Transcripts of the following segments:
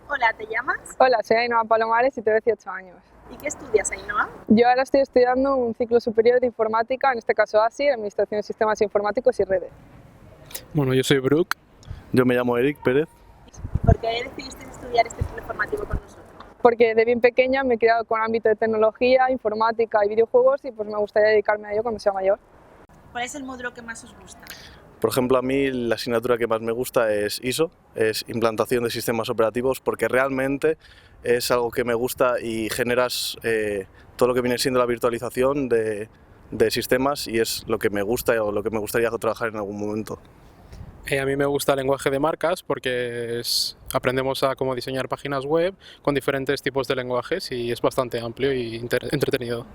Hola, ¿te llamas? Hola, soy Ainhoa Palomares y tengo 18 años. ¿Y qué estudias, Ainhoa? Yo ahora estoy estudiando un ciclo superior de informática, en este caso ASI, Administración de Sistemas Informáticos y Redes. Bueno, yo soy Brooke. Yo me llamo Eric Pérez. ¿Y por qué decidiste estudiar este ciclo formativo con nosotros? Porque de bien pequeña me he criado con ámbito de tecnología, informática y videojuegos y pues me gustaría dedicarme a ello cuando sea mayor. ¿Cuál es el módulo que más os gusta? Por ejemplo, a mí la asignatura que más me gusta es ISO, es implantación de sistemas operativos, porque realmente es algo que me gusta y generas todo lo que viene siendo la virtualización de sistemas y es lo que me gusta o lo que me gustaría trabajar en algún momento. A mí me gusta el lenguaje de marcas porque aprendemos a cómo diseñar páginas web con diferentes tipos de lenguajes y es bastante amplio y entretenido.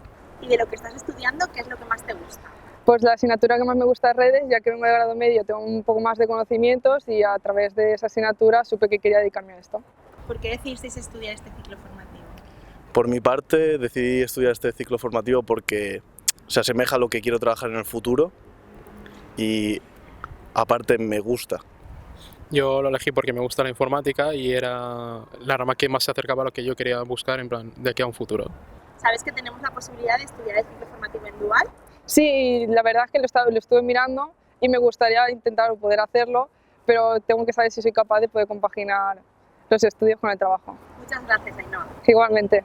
¿Y de lo que estás estudiando, qué es lo que más te gusta? Pues la asignatura que más me gusta es Redes, ya que vengo de grado medio, tengo un poco más de conocimientos y a través de esa asignatura supe que quería dedicarme a esto. ¿Por qué decidisteis estudiar este ciclo formativo? Por mi parte, decidí estudiar este ciclo formativo porque se asemeja a lo que quiero trabajar en el futuro y aparte me gusta. Yo lo elegí porque me gusta la informática y era la rama que más se acercaba a lo que yo quería buscar en plan de aquí a un futuro. ¿Sabes que tenemos la posibilidad de estudiar el ciclo formativo en dual? Sí, la verdad es que lo estuve mirando y me gustaría intentar poder hacerlo, pero tengo que saber si soy capaz de poder compaginar los estudios con el trabajo. Muchas gracias, Ainhoa. Igualmente.